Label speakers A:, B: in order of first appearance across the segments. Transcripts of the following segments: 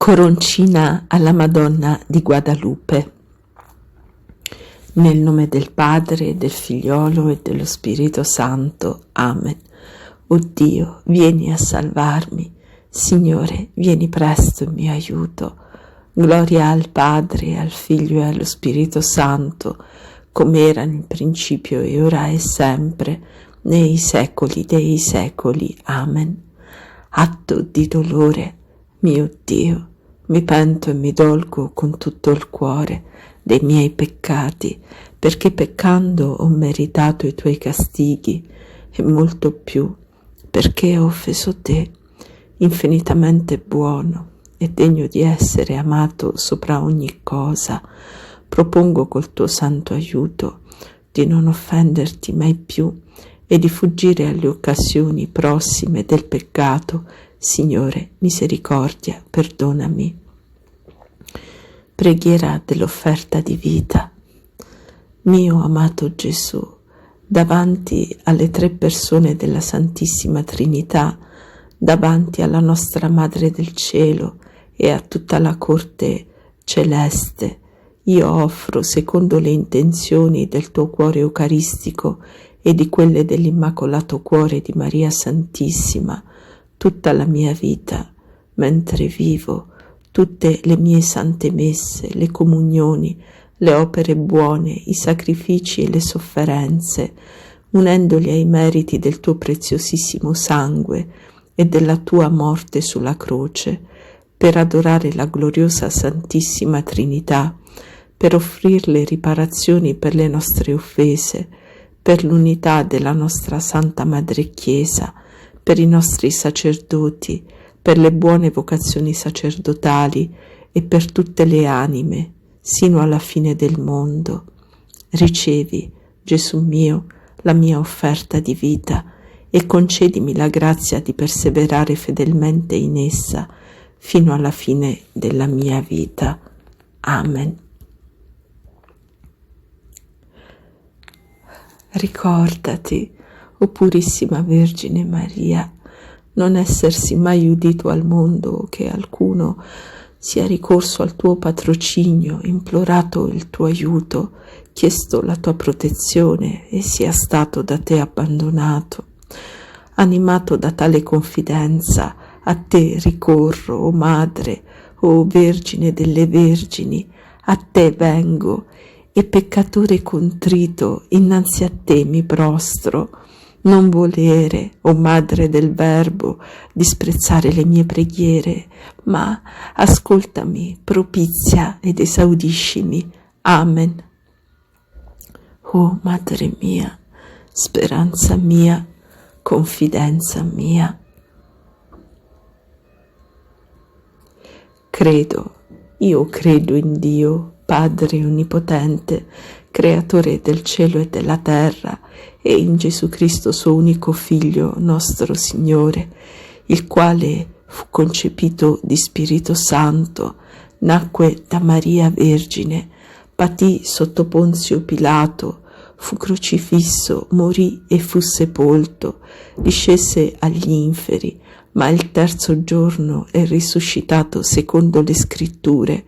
A: Coroncina alla Madonna di Guadalupe. Nel nome del Padre, del Figliolo e dello Spirito Santo. Amen. O Dio, vieni a salvarmi. Signore, vieni presto in mio aiuto. Gloria al Padre, al Figlio e allo Spirito Santo, come era nel principio e ora e sempre, nei secoli dei secoli. Amen. Atto di dolore, mio Dio, mi pento e mi dolgo con tutto il cuore dei miei peccati, perché peccando ho meritato i tuoi castighi, e molto più, perché ho offeso te, infinitamente buono e degno di essere amato sopra ogni cosa. Propongo col tuo santo aiuto di non offenderti mai più e di fuggire alle occasioni prossime del peccato. Signore, misericordia, perdonami. Preghiera dell'offerta di vita. Mio amato Gesù, davanti alle tre persone della Santissima Trinità, davanti alla nostra Madre del Cielo e a tutta la corte celeste, io offro, secondo le intenzioni del tuo cuore eucaristico e di quelle dell'Immacolato Cuore di Maria Santissima, tutta la mia vita, mentre vivo, tutte le mie sante messe, le comunioni, le opere buone, i sacrifici e le sofferenze, unendoli ai meriti del tuo preziosissimo sangue e della tua morte sulla croce, per adorare la gloriosa Santissima Trinità, per offrirle riparazioni per le nostre offese, per l'unità della nostra Santa Madre Chiesa, per i nostri sacerdoti, per le buone vocazioni sacerdotali e per tutte le anime, sino alla fine del mondo. Ricevi, Gesù mio, la mia offerta di vita e concedimi la grazia di perseverare fedelmente in essa fino alla fine della mia vita. Amen. Ricordati, o Purissima Vergine Maria, non essersi mai udito al mondo che alcuno sia ricorso al tuo patrocinio, implorato il tuo aiuto, chiesto la tua protezione e sia stato da te abbandonato. Animato da tale confidenza, a te ricorro, o Madre, o Vergine delle Vergini, a te vengo e peccatore contrito innanzi a te mi prostro. Non volere, o Madre del Verbo, disprezzare le mie preghiere, ma ascoltami, propizia ed esaudiscimi. Amen. O Madre mia, speranza mia, confidenza mia. Io credo in Dio, Padre Onnipotente, Creatore del cielo e della terra, e in Gesù Cristo, suo unico Figlio, nostro Signore, il quale fu concepito di Spirito Santo, nacque da Maria Vergine, patì sotto Ponzio Pilato, fu crocifisso, morì e fu sepolto, discese agli inferi, ma il terzo giorno è risuscitato secondo le Scritture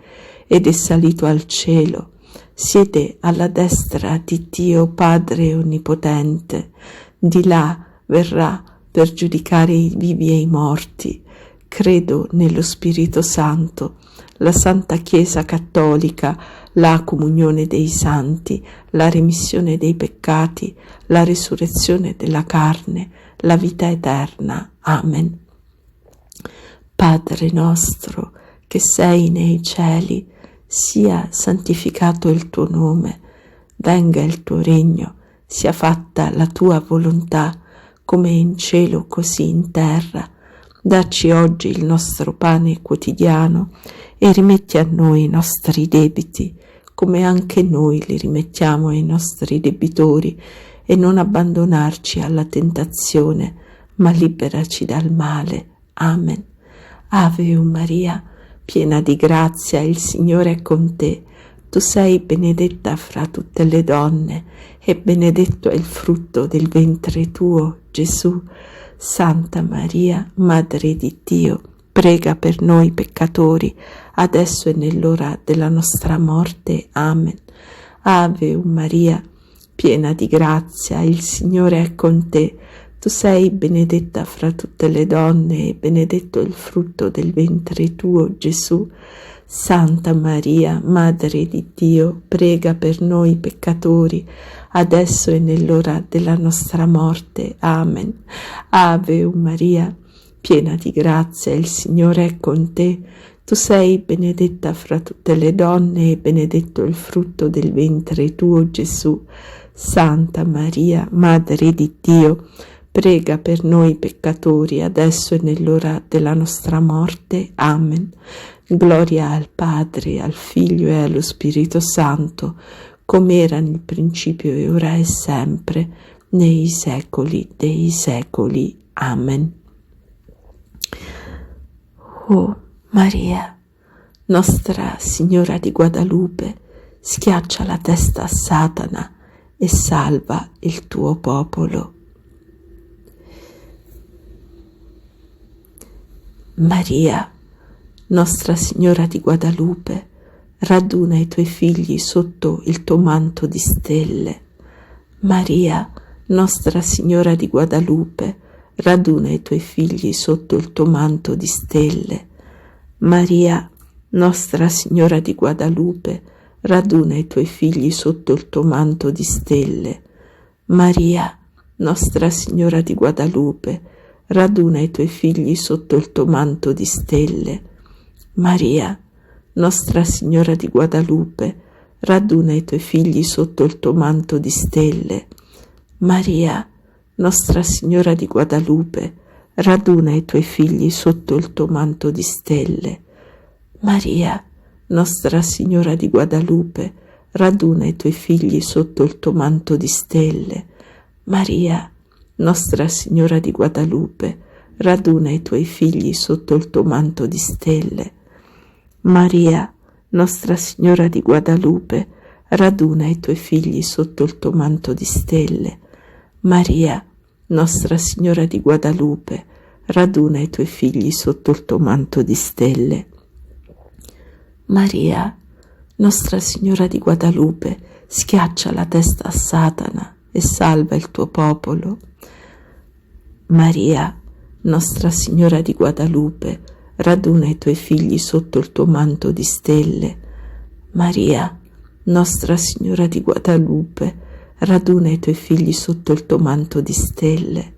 A: ed è salito al cielo. Siede alla destra di Dio Padre Onnipotente, di là verrà per giudicare i vivi e i morti. Credo nello Spirito Santo, la Santa Chiesa Cattolica, la comunione dei santi, la remissione dei peccati, la risurrezione della carne, la vita eterna. Amen. Padre nostro, che sei nei cieli, sia santificato il tuo nome, venga il tuo regno, sia fatta la tua volontà, come in cielo così in terra. Dacci oggi il nostro pane quotidiano e rimetti a noi i nostri debiti, come anche noi li rimettiamo ai nostri debitori, e non abbandonarci alla tentazione, ma liberaci dal male. Amen. Ave Maria, piena di grazia, il Signore è con te. Tu sei benedetta fra tutte le donne, e benedetto è il frutto del ventre tuo, Gesù. Santa Maria, Madre di Dio, prega per noi peccatori, adesso e nell'ora della nostra morte. Amen. Ave Maria, piena di grazia, il Signore è con te. Tu sei benedetta fra tutte le donne e benedetto il frutto del ventre tuo, Gesù. Santa Maria, Madre di Dio, prega per noi peccatori, adesso e nell'ora della nostra morte. Amen. Ave Maria, piena di grazia, il Signore è con te. Tu sei benedetta fra tutte le donne e benedetto il frutto del ventre tuo, Gesù. Santa Maria, Madre di Dio, prega per noi peccatori, adesso e nell'ora della nostra morte. Amen. Gloria al Padre, al Figlio e allo Spirito Santo, come era nel principio e ora e sempre, nei secoli dei secoli. Amen. Oh Maria, Nostra Signora di Guadalupe, schiaccia la testa a Satana e salva il tuo popolo. Maria, Nostra Signora di Guadalupe, raduna i tuoi figli sotto il tuo manto di stelle. Maria, Nostra Signora di Guadalupe, raduna i tuoi figli sotto il tuo manto di stelle. Maria, Nostra Signora di Guadalupe, raduna i tuoi figli sotto il tuo manto di stelle. Maria, Nostra Signora di Guadalupe, raduna i tuoi figli sotto il tuo manto di stelle. Maria, Nostra Signora di Guadalupe, raduna i tuoi figli sotto il tuo manto di stelle. Maria, Nostra Signora di Guadalupe, raduna i tuoi figli sotto il tuo manto di stelle. Maria, Nostra Signora di Guadalupe, raduna i tuoi figli sotto il tuo manto di stelle. Maria, Nostra Signora di Guadalupe, raduna i tuoi figli sotto il tuo manto di stelle. Maria, Nostra Signora di Guadalupe, raduna i tuoi figli sotto il tuo manto di stelle. Maria, Nostra Signora di Guadalupe, raduna i tuoi figli sotto il tuo manto di stelle. Maria, Nostra Signora di Guadalupe, schiaccia la testa a Satana e salva il tuo popolo. Maria, Nostra Signora di Guadalupe, raduna i tuoi figli sotto il tuo manto di stelle. Maria, Nostra Signora di Guadalupe, raduna i tuoi figli sotto il tuo manto di stelle.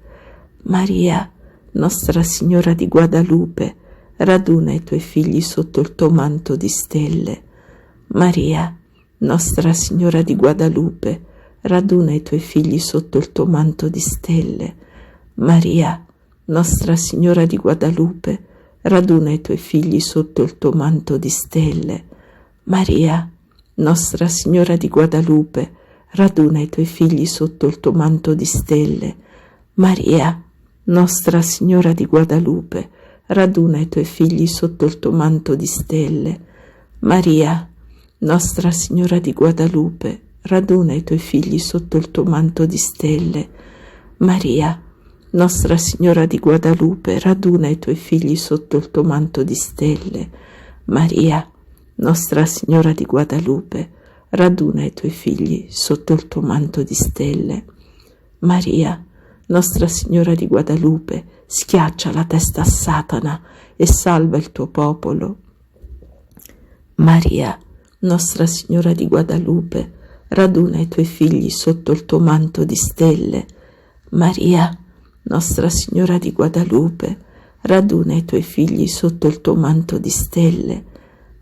A: Maria, Nostra Signora di Guadalupe, raduna i tuoi figli sotto il tuo manto di stelle. Maria, Nostra Signora di Guadalupe, raduna i tuoi figli sotto il tuo manto di stelle. Maria, Nostra Signora di Guadalupe, raduna i tuoi figli sotto il tuo manto di stelle. Maria, Nostra Signora di Guadalupe, raduna i tuoi figli sotto il tuo manto di stelle. Maria, Nostra Signora di Guadalupe, raduna i tuoi figli sotto il tuo manto di stelle. Maria, Nostra Signora di Guadalupe, raduna i tuoi figli sotto il tuo manto di stelle. Maria, Nostra Signora di Guadalupe, raduna i tuoi figli sotto il tuo manto di stelle. Maria, Nostra Signora di Guadalupe, raduna i tuoi figli sotto il tuo manto di stelle. Maria, Nostra Signora di Guadalupe, schiaccia la testa a Satana e salva il tuo popolo. Maria, Nostra Signora di Guadalupe, raduna i tuoi figli sotto il tuo manto di stelle. Maria, Nostra Signora di Guadalupe, raduna i tuoi figli sotto il tuo manto di stelle.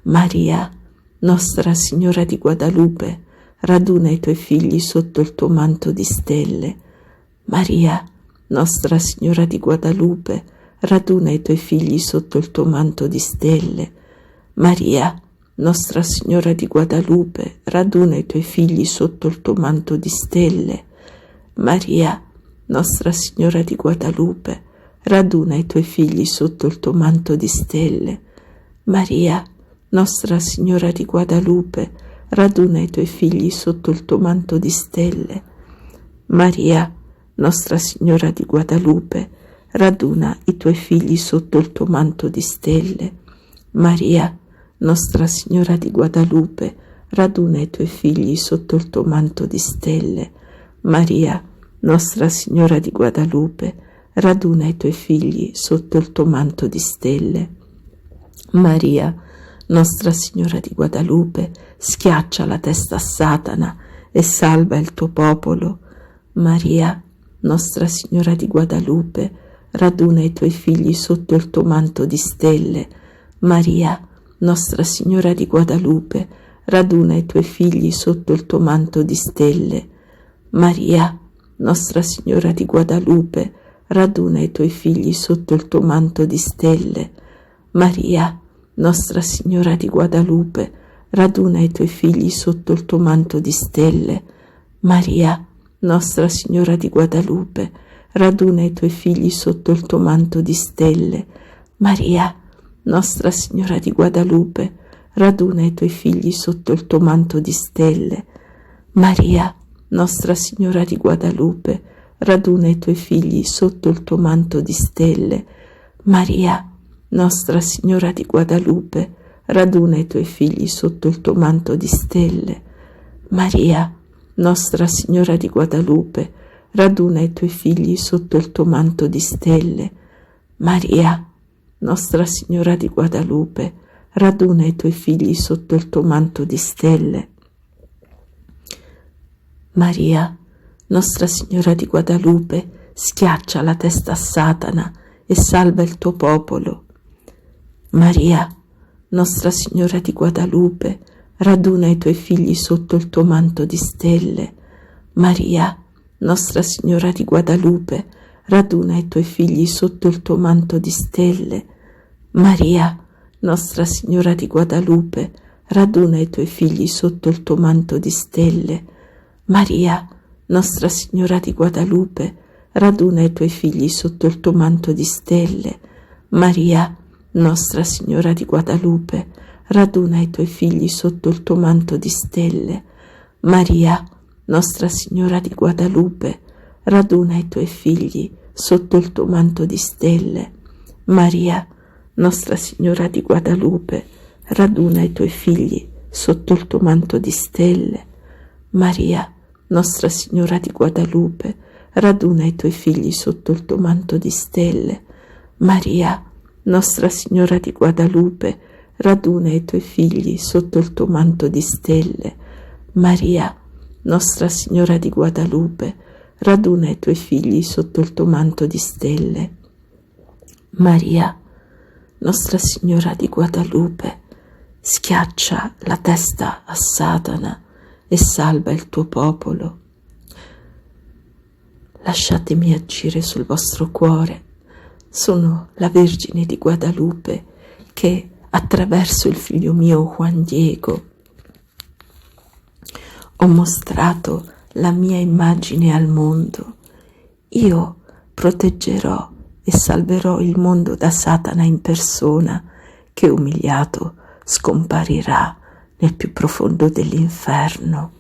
A: Maria, Nostra Signora di Guadalupe, raduna i tuoi figli sotto il tuo manto di stelle. Maria, Nostra Signora di Guadalupe, raduna i tuoi figli sotto il tuo manto di stelle. Maria, Nostra Signora di Guadalupe, raduna i tuoi figli sotto il tuo manto di stelle. Maria, Nostra Signora di Guadalupe, raduna i tuoi figli sotto il tuo manto di stelle. Maria, Nostra Signora di Guadalupe, raduna i tuoi figli sotto il tuo manto di stelle. Maria, Nostra Signora di Guadalupe, raduna i tuoi figli sotto il tuo manto di stelle. Maria, Nostra Signora di Guadalupe, raduna i tuoi figli sotto il tuo manto di stelle. Maria, Nostra Signora di Guadalupe, raduna i tuoi figli sotto il tuo manto di stelle. Maria, Nostra Signora di Guadalupe, schiaccia la testa a Satana e salva il tuo popolo. Maria, Nostra Signora di Guadalupe, raduna i tuoi figli sotto il tuo manto di stelle. Maria, Nostra Signora di Guadalupe, raduna i tuoi figli sotto il tuo manto di stelle. Maria, Nostra Signora di Guadalupe, raduna i tuoi figli sotto il tuo manto di stelle. Maria, Nostra Signora di Guadalupe, raduna i tuoi figli sotto il tuo manto di stelle. Maria, Nostra Signora di Guadalupe, raduna i tuoi figli sotto il tuo manto di stelle. Maria, Nostra Signora di Guadalupe, raduna i tuoi figli sotto il tuo manto di stelle. Maria, Nostra Signora di Guadalupe, raduna i tuoi figli sotto il tuo manto di stelle. Maria, Nostra Signora di Guadalupe, raduna i tuoi figli sotto il tuo manto di stelle. Maria, Nostra Signora di Guadalupe, raduna i tuoi figli sotto il tuo manto di stelle. Maria, Nostra Signora di Guadalupe, raduna i tuoi figli sotto il tuo manto di stelle. Maria, Nostra Signora di Guadalupe, schiaccia la testa a Satana e salva il tuo popolo. Maria, Nostra Signora di Guadalupe, raduna i tuoi figli sotto il tuo manto di stelle. Maria, Nostra Signora di Guadalupe, raduna i tuoi figli sotto il tuo manto di stelle. Maria, Nostra Signora di Guadalupe, raduna i tuoi figli sotto il tuo manto di stelle. Maria, Nostra Signora di Guadalupe, raduna i tuoi figli sotto il tuo manto di stelle. Maria, Nostra Signora di Guadalupe, raduna i tuoi figli sotto il tuo manto di stelle. Maria, Nostra Signora di Guadalupe, raduna i tuoi figli sotto il tuo manto di stelle. Maria, Nostra Signora di Guadalupe, raduna i tuoi figli sotto il tuo manto di stelle. Maria, Nostra Signora di Guadalupe, raduna i tuoi figli sotto il tuo manto di stelle. Maria, Nostra Signora di Guadalupe, raduna i tuoi figli sotto il tuo manto di stelle. Maria, Nostra Signora di Guadalupe, raduna i tuoi figli sotto il tuo manto di stelle. Maria, Nostra Signora di Guadalupe, schiaccia la testa a Satana e salva il tuo popolo. Lasciatemi agire sul vostro cuore. Sono la Vergine di Guadalupe che, attraverso il figlio mio Juan Diego, ho mostrato la mia immagine al mondo. Io proteggerò e salverò il mondo da Satana in persona, che umiliato scomparirà nel più profondo dell'inferno.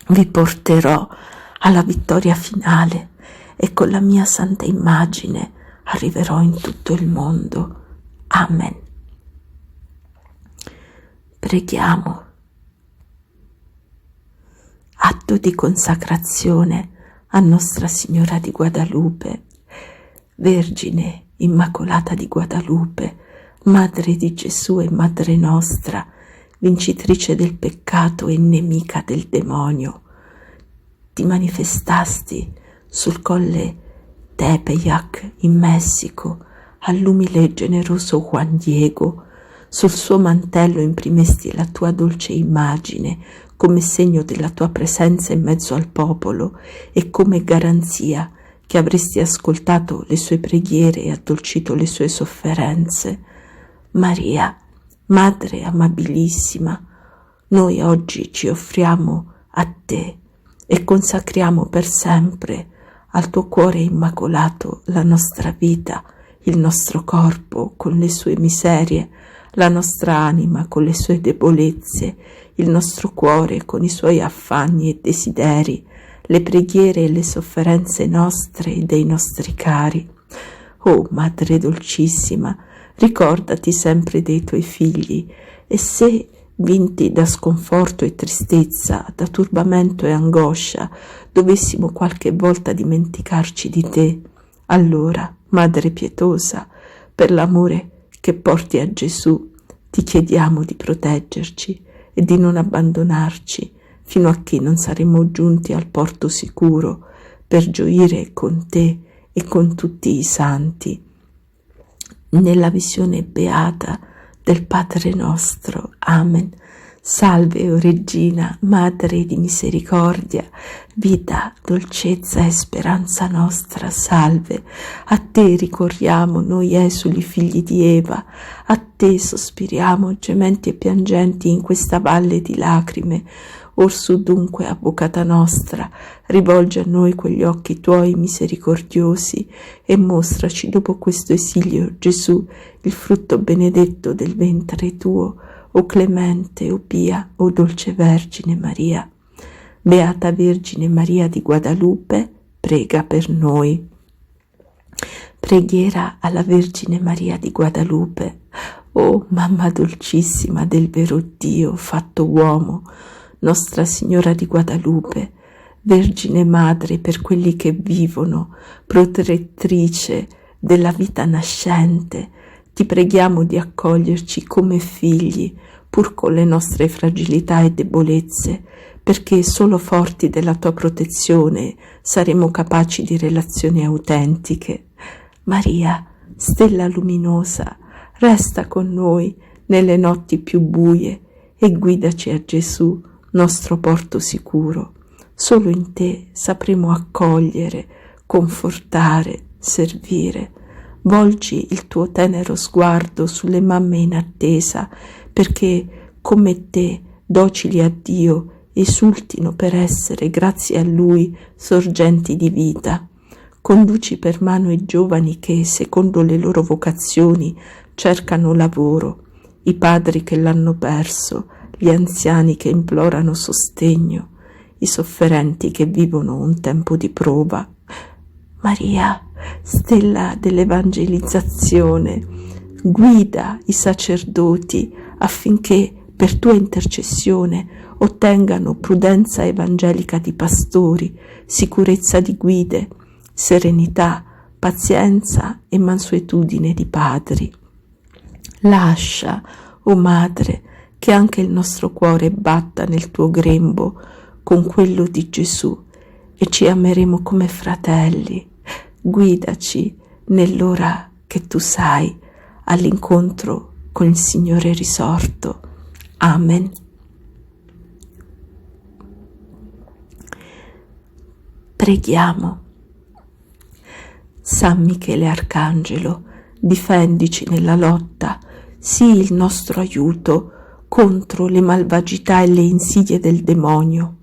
A: Vi porterò alla vittoria finale e con la mia santa immagine arriverò in tutto il mondo. Amen. Preghiamo. Atto di consacrazione a Nostra Signora di Guadalupe. Vergine Immacolata di Guadalupe, Madre di Gesù e Madre nostra, vincitrice del peccato e nemica del demonio, ti manifestasti sul colle Tepeyac in Messico all'umile e generoso Juan Diego. Sul suo mantello imprimesti la tua dolce immagine come segno della tua presenza in mezzo al popolo e come garanzia che avresti ascoltato le sue preghiere e addolcito le sue sofferenze. Maria, Madre amabilissima, noi oggi ci offriamo a te e consacriamo per sempre al tuo cuore immacolato la nostra vita, il nostro corpo con le sue miserie, la nostra anima con le sue debolezze, il nostro cuore con i suoi affanni e desideri, le preghiere e le sofferenze nostre e dei nostri cari. Oh Madre dolcissima, ricordati sempre dei tuoi figli, e se, vinti da sconforto e tristezza, da turbamento e angoscia, dovessimo qualche volta dimenticarci di te, allora, Madre pietosa, per l'amore che porti a Gesù, ti chiediamo di proteggerci e di non abbandonarci fino a che non saremo giunti al porto sicuro per gioire con te e con tutti i santi, nella visione beata del Padre nostro. Amen. Salve, o Regina, Madre di misericordia, vita, dolcezza e speranza nostra, salve. A te ricorriamo noi esuli figli di Eva, a te sospiriamo gementi e piangenti in questa valle di lacrime. Orsù dunque, avvocata nostra, rivolgi a noi quegli occhi tuoi misericordiosi e mostraci dopo questo esilio, Gesù, il frutto benedetto del ventre tuo, o clemente, o pia, o dolce Vergine Maria. Beata Vergine Maria di Guadalupe, prega per noi. Preghiera alla Vergine Maria di Guadalupe. O Mamma dolcissima del vero Dio fatto uomo, Nostra Signora di Guadalupe, Vergine Madre per quelli che vivono, protettrice della vita nascente, ti preghiamo di accoglierci come figli, pur con le nostre fragilità e debolezze, perché solo forti della tua protezione saremo capaci di relazioni autentiche. Maria, stella luminosa, resta con noi nelle notti più buie e guidaci a Gesù, nostro porto sicuro. Solo in te sapremo accogliere, confortare, servire. Volgi il tuo tenero sguardo sulle mamme in attesa, perché come te, docili a Dio, esultino per essere, grazie a Lui, sorgenti di vita. Conduci per mano i giovani che, secondo le loro vocazioni, cercano lavoro, i padri che l'hanno perso, gli anziani che implorano sostegno, i sofferenti che vivono un tempo di prova. Maria, stella dell'evangelizzazione, guida i sacerdoti affinché per tua intercessione ottengano prudenza evangelica di pastori, sicurezza di guide, serenità, pazienza e mansuetudine di padri. Lascia, o Madre, che anche il nostro cuore batta nel tuo grembo con quello di Gesù e ci ameremo come fratelli. Guidaci nell'ora che tu sai all'incontro con il Signore risorto. Amen. Preghiamo. San Michele Arcangelo, difendici nella lotta, sii il nostro aiuto contro le malvagità e le insidie del demonio.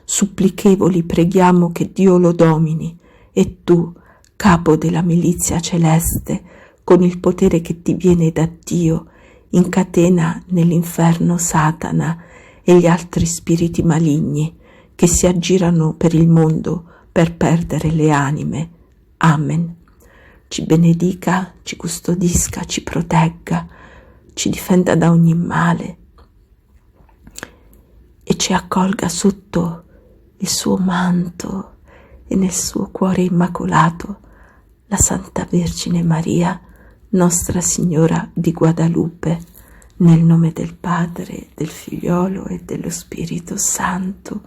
A: Supplichevoli preghiamo che Dio lo domini, e tu, capo della milizia celeste, con il potere che ti viene da Dio, incatena nell'inferno Satana e gli altri spiriti maligni che si aggirano per il mondo per perdere le anime. Amen. Ci benedica, ci custodisca, ci protegga, ci difenda da ogni male e ci accolga sotto il suo manto e nel suo cuore immacolato la Santa Vergine Maria, Nostra Signora di Guadalupe, nel nome del Padre, del Figliolo e dello Spirito Santo,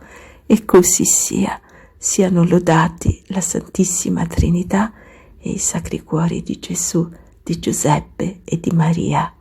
A: e così sia. Siano lodati la Santissima Trinità e i Sacri Cuori di Gesù, di Giuseppe e di Maria.